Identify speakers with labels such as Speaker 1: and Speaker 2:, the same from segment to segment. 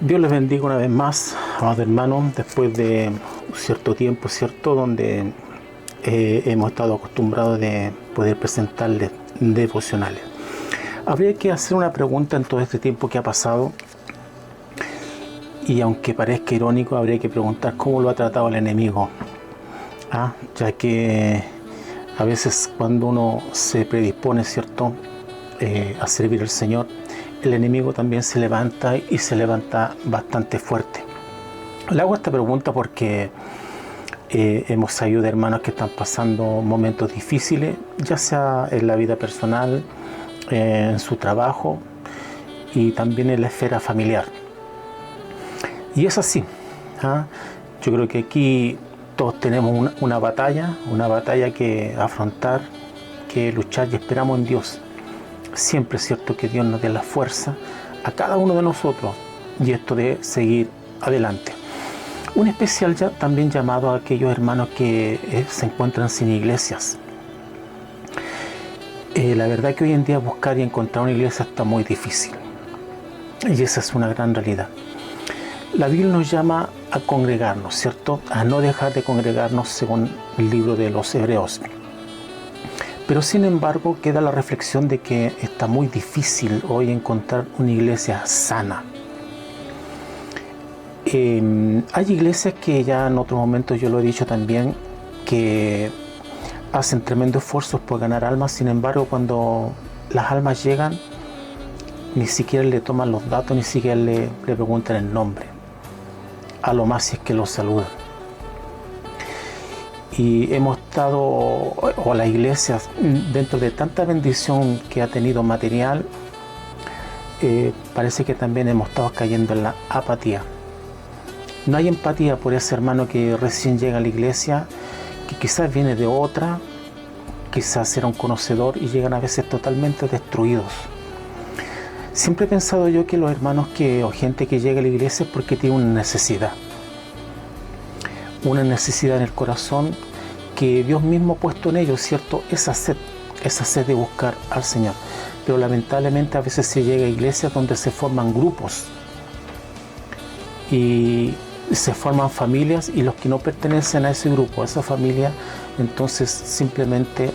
Speaker 1: Dios les bendiga una vez más, amados hermanos, después de un cierto tiempo, ¿cierto?, donde hemos estado acostumbrados de poder presentarles devocionales. Habría que hacer una pregunta en todo este tiempo que ha pasado, y aunque parezca irónico, habría que preguntar cómo lo ha tratado el enemigo. Ya que a veces cuando uno se predispone, ¿cierto?, a servir al Señor, el enemigo también se levanta y se levanta bastante fuerte. Le hago esta pregunta porque hemos sabido de hermanos que están pasando momentos difíciles, ya sea en la vida personal, en su trabajo y también en la esfera familiar. Y es así. Yo creo que aquí todos tenemos una batalla que afrontar, que luchar, y esperamos en Dios. Siempre es cierto que Dios nos dé la fuerza a cada uno de nosotros, y esto de seguir adelante. Un especial también llamado a aquellos hermanos que se encuentran sin iglesias. La verdad que hoy en día buscar y encontrar una iglesia está muy difícil, y esa es una gran realidad. La Biblia nos llama a congregarnos, ¿cierto?, a no dejar de congregarnos según el libro de los Hebreos. Pero sin embargo queda la reflexión de que está muy difícil hoy encontrar una iglesia sana. Hay iglesias que ya en otros momentos yo lo he dicho también, que hacen tremendos esfuerzos por ganar almas. Sin embargo, cuando las almas llegan, ni siquiera le toman los datos, ni siquiera le preguntan el nombre. A lo más si es que los saludan. Y hemos estado, o las iglesias, dentro de tanta bendición que ha tenido material, parece que también hemos estado cayendo en la apatía. No hay empatía por ese hermano que recién llega a la iglesia, que quizás viene de otra, quizás era un conocedor, y llegan a veces totalmente destruidos. Siempre he pensado yo que los hermanos o gente que llega a la iglesia es porque tiene una necesidad en el corazón que Dios mismo ha puesto en ellos, ¿cierto? Esa sed de buscar al Señor. Pero lamentablemente a veces se llega a iglesias donde se forman grupos y se forman familias, y los que no pertenecen a ese grupo, a esa familia, entonces simplemente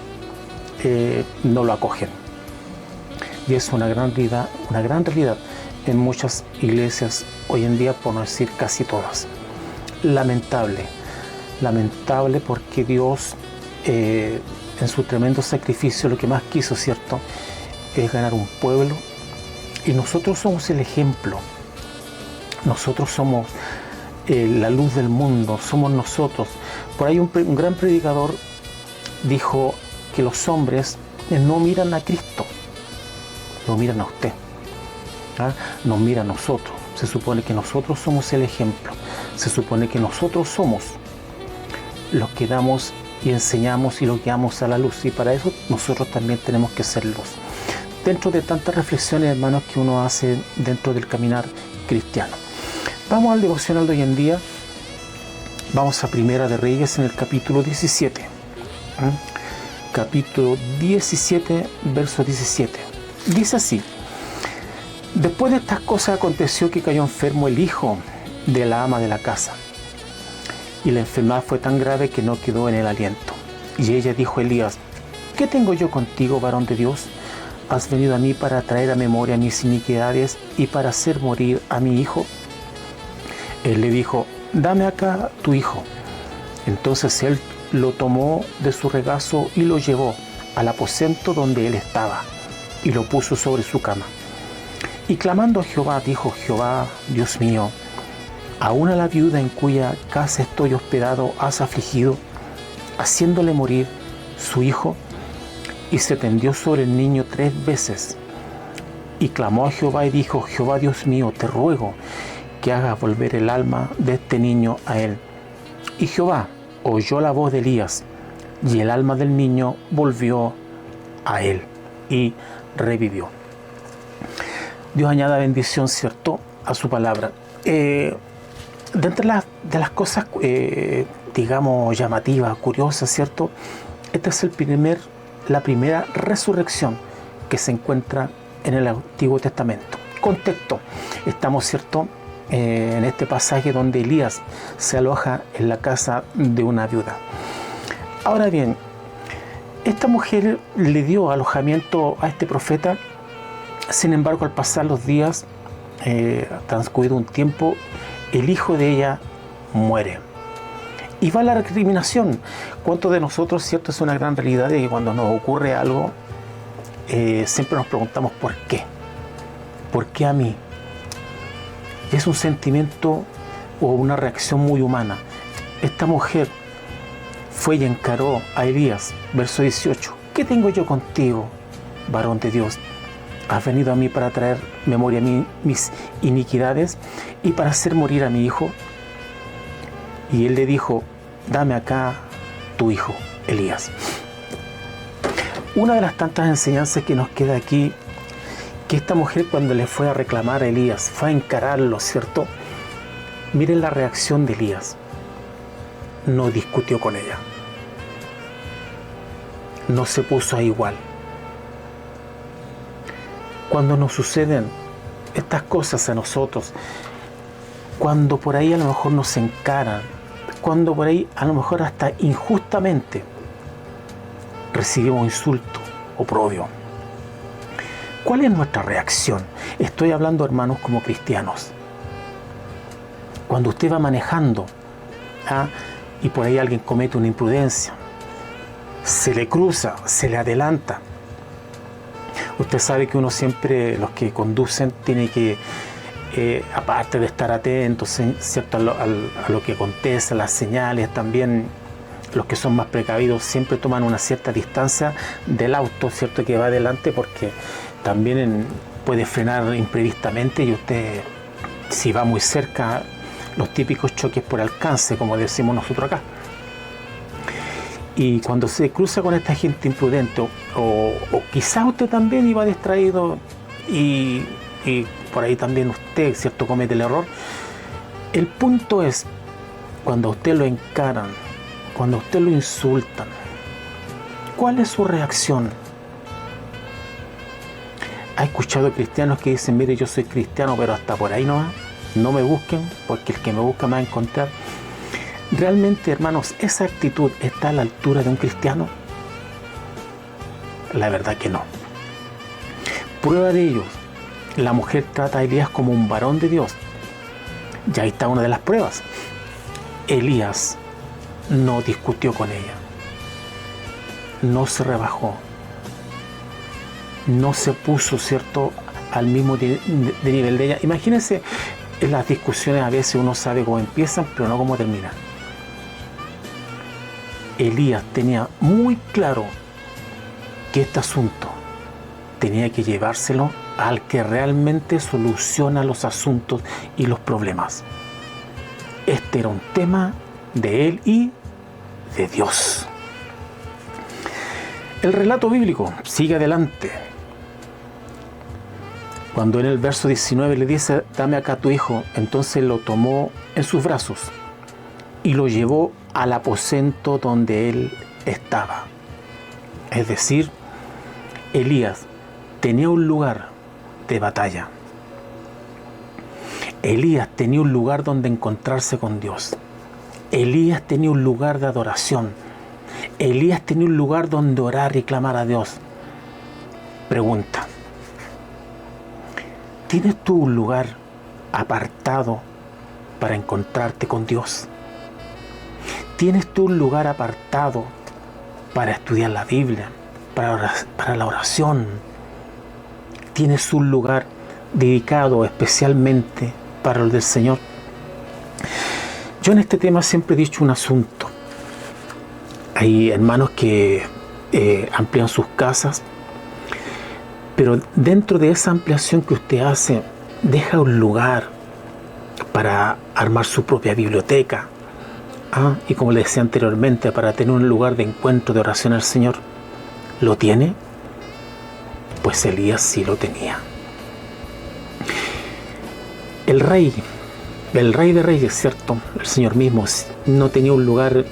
Speaker 1: no lo acogen. Y es una gran realidad en muchas iglesias hoy en día, por no decir casi todas. Lamentable porque Dios, en su tremendo sacrificio, lo que más quiso, ¿cierto?, es ganar un pueblo, y nosotros somos el ejemplo. Nosotros somos la luz del mundo, somos nosotros. Por ahí un gran predicador dijo que los hombres no miran a Cristo, lo miran a usted, nos mira a nosotros. Se supone que nosotros somos el ejemplo, se supone que nosotros somos los que damos y enseñamos y los guiamos a la luz, y para eso nosotros también tenemos que ser luz. Dentro de tantas reflexiones, hermanos, que uno hace dentro del caminar cristiano, vamos al devocional de hoy en día. Vamos a Primera de Reyes, en el capítulo 17. Capítulo 17, verso 17. Dice así: después de estas cosas aconteció que cayó enfermo el hijo de la ama de la casa, y la enfermedad fue tan grave que no quedó en el aliento. Y ella dijo a Elías: ¿qué tengo yo contigo, varón de Dios? ¿Has venido a mí para traer a memoria mis iniquidades y para hacer morir a mi hijo? Él le dijo: dame acá tu hijo. Entonces él lo tomó de su regazo y lo llevó al aposento donde él estaba, y lo puso sobre su cama. Y clamando a Jehová, dijo: Jehová, Dios mío, aún a la viuda en cuya casa estoy hospedado has afligido, haciéndole morir su hijo. Y se tendió sobre el niño 3 veces. Y clamó a Jehová y dijo: Jehová, Dios mío, te ruego que hagas volver el alma de este niño a él. Y Jehová oyó la voz de Elías, y el alma del niño volvió a él, y revivió. Dios añada bendición, ¿cierto?, a su palabra. Dentro de las cosas, digamos, llamativas, curiosas, ¿cierto?, esta es la primera resurrección que se encuentra en el Antiguo Testamento. Contexto: estamos, ¿cierto?, en este pasaje donde Elías se aloja en la casa de una viuda. Ahora bien, esta mujer le dio alojamiento a este profeta. Sin embargo, al pasar los días, transcurrido un tiempo, el hijo de ella muere. Y va la recriminación. ¿Cuántos de nosotros, cierto, es una gran realidad de que cuando nos ocurre algo, siempre nos preguntamos ¿por qué? ¿Por qué a mí? Es un sentimiento o una reacción muy humana. Esta mujer fue y encaró a Elías, verso 18. ¿Qué tengo yo contigo, varón de Dios? ¿Has venido a mí para traer memoria a mí mis iniquidades y para hacer morir a mi hijo? Y él le dijo, dame acá tu hijo, Elías. Una de las tantas enseñanzas que nos queda aquí, que esta mujer cuando le fue a reclamar a Elías, fue a encararlo, ¿cierto? Miren la reacción de Elías. No discutió con ella. No se puso a igual. Cuando nos suceden estas cosas a nosotros, cuando por ahí a lo mejor nos encaran, cuando por ahí a lo mejor hasta injustamente recibimos insulto, oprobio, ¿cuál es nuestra reacción? Estoy hablando, hermanos, como cristianos. Cuando usted va manejando, y por ahí alguien comete una imprudencia, se le cruza, se le adelanta. Usted sabe que uno siempre, los que conducen, tiene que, aparte de estar atentos, ¿cierto?, a lo que acontece, a las señales, también los que son más precavidos siempre toman una cierta distancia del auto, ¿cierto?, que va adelante, porque también puede frenar imprevistamente y usted, si va muy cerca, los típicos choques por alcance, como decimos nosotros acá. Y cuando se cruza con esta gente imprudente, o quizás usted también iba distraído y por ahí también usted, ¿cierto?, comete el error. El punto es, cuando a usted lo encaran, cuando a usted lo insultan, ¿cuál es su reacción? ¿Ha escuchado cristianos que dicen, mire, yo soy cristiano, pero hasta por ahí no me busquen, porque el que me busca me va a encontrar? ¿Realmente, hermanos, esa actitud está a la altura de un cristiano? La verdad que no. Prueba de ello, la mujer trata a Elías como un varón de Dios. Ya ahí está una de las pruebas. Elías no discutió con ella, no se rebajó, no se puso, ¿cierto?, al mismo de nivel de ella. Imagínense, en las discusiones a veces uno sabe cómo empiezan, pero no cómo terminan. Elías tenía muy claro que este asunto tenía que llevárselo al que realmente soluciona los asuntos y los problemas. Este era un tema de él y de Dios. El relato bíblico sigue adelante. Cuando en el verso 19 le dice, dame acá tu hijo, entonces lo tomó en sus brazos y lo llevó al aposento donde él estaba. Es decir, Elías tenía un lugar de batalla. Elías tenía un lugar donde encontrarse con Dios. Elías tenía un lugar de adoración. Elías tenía un lugar donde orar y clamar a Dios. Pregunta: ¿tienes tú un lugar apartado para encontrarte con Dios? ¿Tienes tú un lugar apartado para estudiar la Biblia, para la oración? ¿Tienes un lugar dedicado especialmente para el del Señor? Yo en este tema siempre he dicho un asunto. Hay hermanos que amplían sus casas, pero dentro de esa ampliación que usted hace, deja un lugar para armar su propia biblioteca. Y como le decía anteriormente, para tener un lugar de encuentro, de oración al Señor. ¿Lo tiene? Pues Elías sí lo tenía. El rey de reyes, ¿cierto?, el Señor mismo, no tenía un lugar,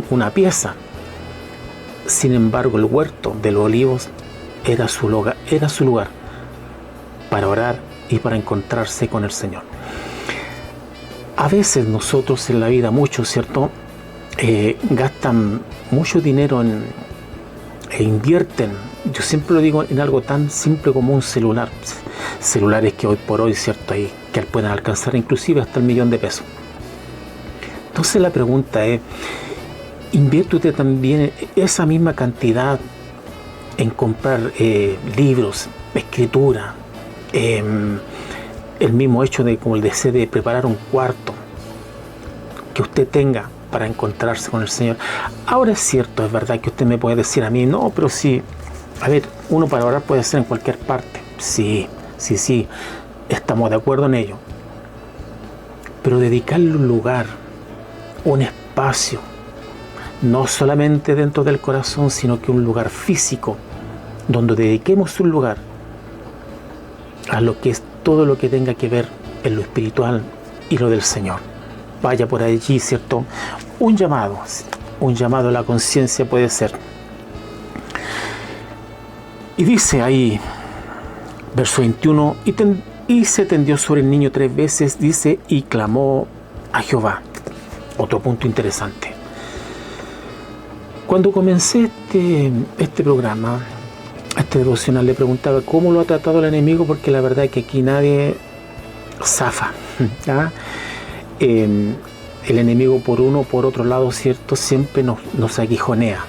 Speaker 1: una pieza. Sin embargo, el huerto de los olivos era su lugar para orar y para encontrarse con el Señor. A veces nosotros en la vida, muchos, ¿cierto? Gastan mucho dinero e invierten, yo siempre lo digo, en algo tan simple como un celular. Celulares que hoy por hoy, ¿cierto? Que pueden alcanzar inclusive hasta el $1.000.000. Entonces la pregunta es, ¿invierte usted también esa misma cantidad en comprar libros, escritura, el mismo hecho de, como el deseo de preparar un cuarto que usted tenga para encontrarse con el Señor? Ahora es cierto, es verdad que usted me puede decir a mí, no, pero sí, a ver, uno para orar puede ser en cualquier parte. Sí, estamos de acuerdo en ello. Pero dedicarle un lugar, un espacio, no solamente dentro del corazón, sino que un lugar físico, donde dediquemos un lugar a lo que es todo lo que tenga que ver en lo espiritual y lo del Señor. Vaya por allí, ¿cierto? Un llamado a la conciencia puede ser. Y dice ahí, verso 21, y se tendió sobre el niño 3 veces, dice, y clamó a Jehová. Otro punto interesante. Cuando comencé este programa, este devocional, le preguntaba cómo lo ha tratado el enemigo, porque la verdad es que aquí nadie zafa. ¿Ya? El enemigo por otro lado, ¿cierto? Siempre nos aguijonea.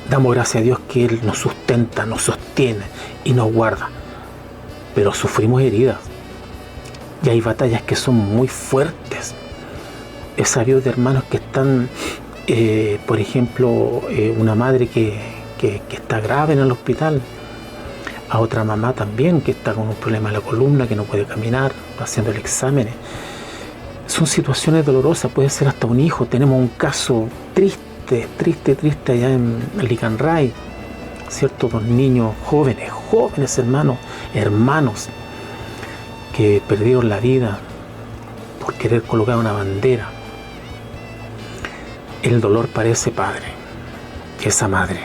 Speaker 1: Damos gracias a Dios que Él nos sustenta, nos sostiene y nos guarda. Pero sufrimos heridas. Y hay batallas que son muy fuertes. He sabido de hermanos que están, por ejemplo, una madre que está grave en el hospital. A otra mamá también que está con un problema en la columna, que no puede caminar, haciendo el examen. Son situaciones dolorosas, puede ser hasta un hijo. Tenemos un caso triste allá en Licanray, ¿cierto? 2 niños jóvenes hermanos, que perdieron la vida por querer colocar una bandera. El dolor para ese padre, esa madre,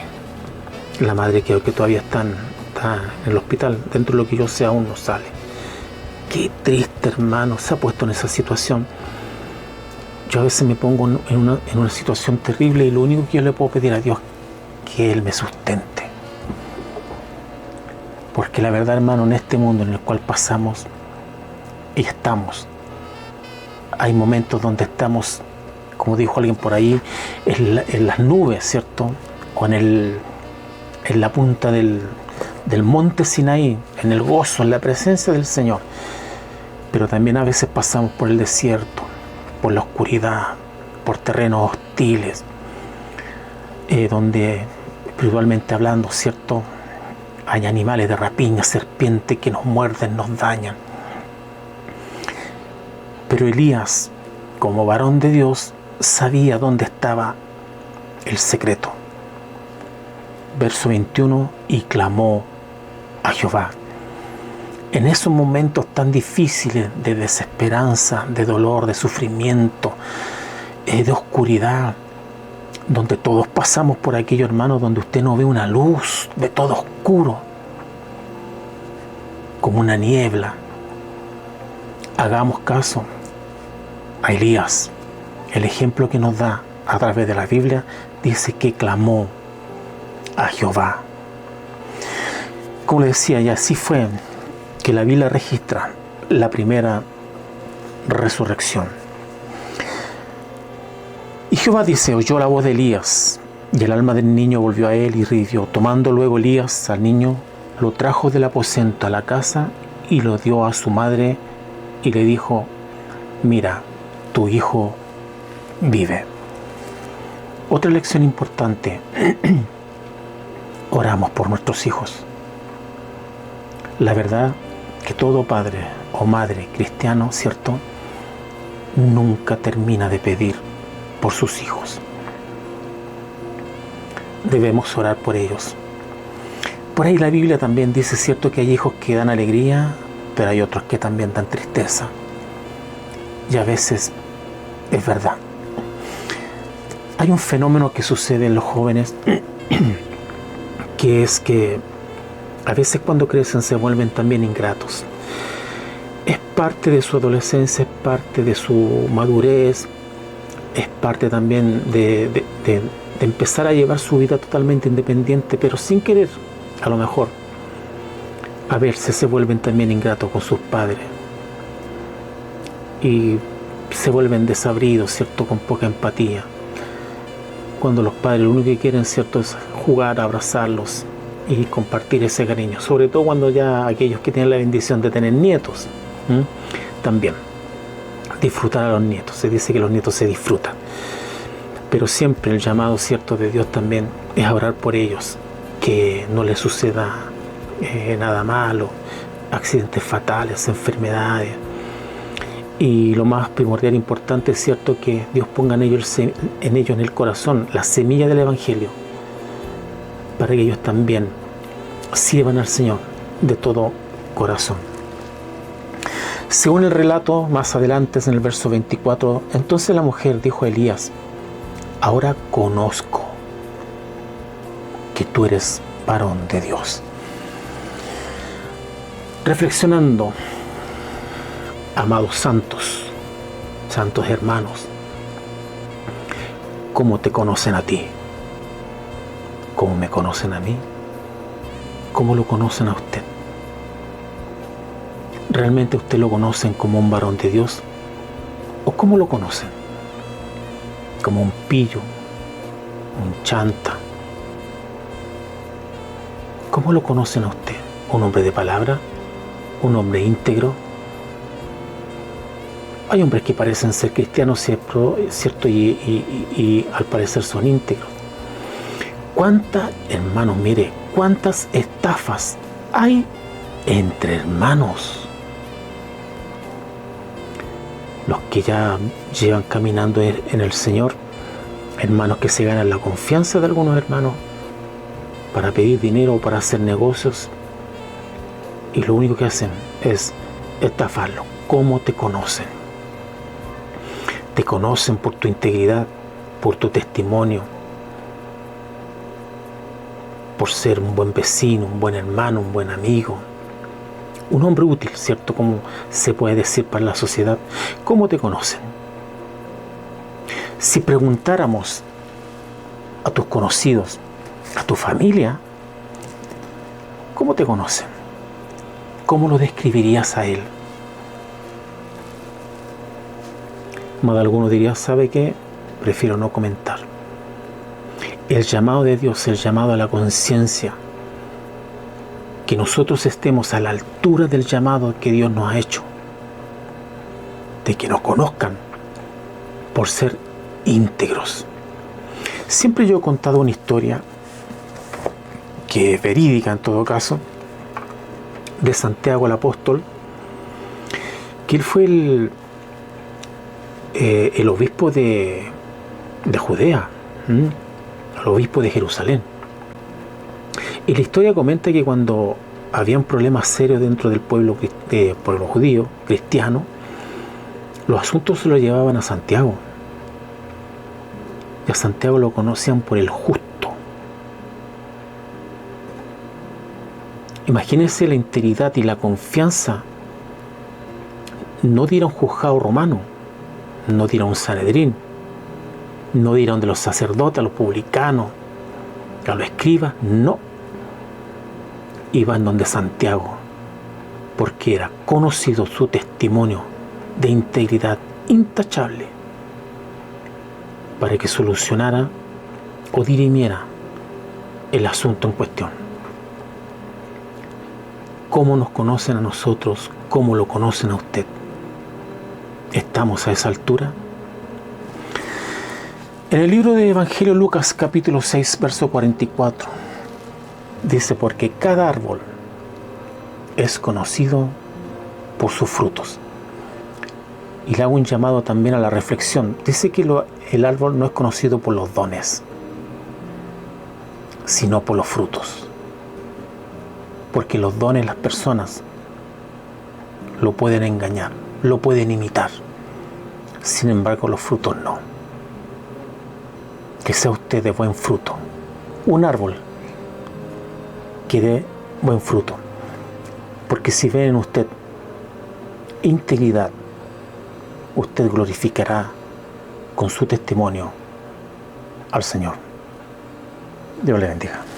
Speaker 1: la madre que todavía está en el hospital, dentro de lo que yo sé aún no sale. Qué triste, hermano, se ha puesto en esa situación. Yo a veces me pongo en una situación terrible y lo único que yo le puedo pedir a Dios es que Él me sustente. Porque la verdad, hermano, en este mundo en el cual pasamos y estamos, hay momentos donde estamos, como dijo alguien por ahí, en las nubes, ¿cierto? O en la punta del monte Sinaí, en el gozo, en la presencia del Señor. Pero también a veces pasamos por el desierto, por la oscuridad, por terrenos hostiles, donde espiritualmente hablando, ¿cierto? Hay animales de rapiña, serpientes que nos muerden, nos dañan. Pero Elías, como varón de Dios, sabía dónde estaba el secreto. Verso 21, y clamó a Jehová. En esos momentos tan difíciles de desesperanza, de dolor, de sufrimiento, de oscuridad, donde todos pasamos por aquello, hermano, donde usted no ve una luz, ve todo oscuro, como una niebla. Hagamos caso a Elías. El ejemplo que nos da a través de la Biblia dice que clamó a Jehová. Como le decía, y así fue que la Biblia registra la primera resurrección. Y Jehová dice, oyó la voz de Elías, y el alma del niño volvió a él y revivió. Tomando luego Elías al niño, lo trajo del aposento a la casa y lo dio a su madre y le dijo, mira, tu hijo vive. Otra lección importante, oramos por nuestros hijos. La verdad que todo padre o madre cristiano, ¿cierto?, nunca termina de pedir por sus hijos. Debemos orar por ellos. Por ahí la Biblia también dice, ¿cierto?, que hay hijos que dan alegría, pero hay otros que también dan tristeza. Y a veces es verdad. Hay un fenómeno que sucede en los jóvenes que es que a veces cuando crecen se vuelven también ingratos. Es parte de su adolescencia, es parte de su madurez, es parte también de empezar a llevar su vida totalmente independiente, pero sin querer, a lo mejor, a veces se vuelven también ingratos con sus padres y se vuelven desabridos, ¿cierto?, con poca empatía. Cuando los padres lo único que quieren, ¿cierto?, es jugar, abrazarlos y compartir ese cariño, sobre todo cuando ya aquellos que tienen la bendición de tener nietos, también disfrutar a los nietos. Se dice que los nietos se disfrutan, pero siempre el llamado, ¿cierto?, de Dios también es orar por ellos, que no les suceda nada malo, accidentes fatales, enfermedades. Y lo más primordial e importante es, cierto, que Dios ponga en ellos, en el corazón, la semilla del Evangelio, para que ellos también sirvan al Señor de todo corazón. Según el relato más adelante, en el verso 24, entonces la mujer dijo a Elías: ahora conozco que tú eres varón de Dios. Reflexionando, amados santos hermanos, ¿cómo te conocen a ti? ¿Cómo me conocen a mí? ¿Cómo lo conocen a usted? ¿Realmente usted lo conocen como un varón de Dios? ¿O cómo lo conocen? ¿Como un pillo? ¿Un chanta? ¿Cómo lo conocen a usted? ¿Un hombre de palabra? ¿Un hombre íntegro? Hay hombres que parecen ser cristianos, ¿cierto? Y al parecer son íntegros. ¿Cuántas, hermanos, mire, cuántas estafas hay entre hermanos? Los que ya llevan caminando en el Señor, hermanos que se ganan la confianza de algunos hermanos para pedir dinero o para hacer negocios, y lo único que hacen es estafarlo. ¿Cómo te conocen? Te conocen por tu integridad, por tu testimonio, por ser un buen vecino, un buen hermano, un buen amigo, un hombre útil, ¿cierto?, como se puede decir para la sociedad. ¿Cómo te conocen? Si preguntáramos a tus conocidos, a tu familia, ¿cómo te conocen? ¿Cómo lo describirías a él? Más de alguno diría: ¿sabe qué? Prefiero no comentar. El llamado de Dios, el llamado a la conciencia, que nosotros estemos a la altura del llamado que Dios nos ha hecho, de que nos conozcan por ser íntegros. Siempre yo he contado una historia, que es verídica en todo caso, de Santiago el apóstol, que él fue el obispo de Judea, el obispo de Jerusalén. Y la historia comenta que cuando había un problema serio dentro del pueblo judío, cristiano, los asuntos se los llevaban a Santiago. Y a Santiago lo conocían por el justo. Imagínense la integridad y la confianza, no de ir a un juzgado romano, no de ir a un Sanedrín, no de ir a donde los sacerdotes, a los publicanos, a los escribas, no. Iban donde Santiago, porque era conocido su testimonio de integridad intachable, para que solucionara o dirimiera el asunto en cuestión. ¿Cómo nos conocen a nosotros? ¿Cómo lo conocen a usted? ¿Estamos a esa altura? En el libro de Evangelio Lucas, capítulo 6, verso 44, dice: porque cada árbol es conocido por sus frutos. Y le hago un llamado también a la reflexión. Dice que el árbol no es conocido por los dones, sino por los frutos. Porque los dones, las personas lo pueden engañar, lo pueden imitar. Sin embargo, los frutos no. Que sea usted de buen fruto. Un árbol que dé buen fruto. Porque si ven en usted integridad, usted glorificará con su testimonio al Señor. Dios le bendiga.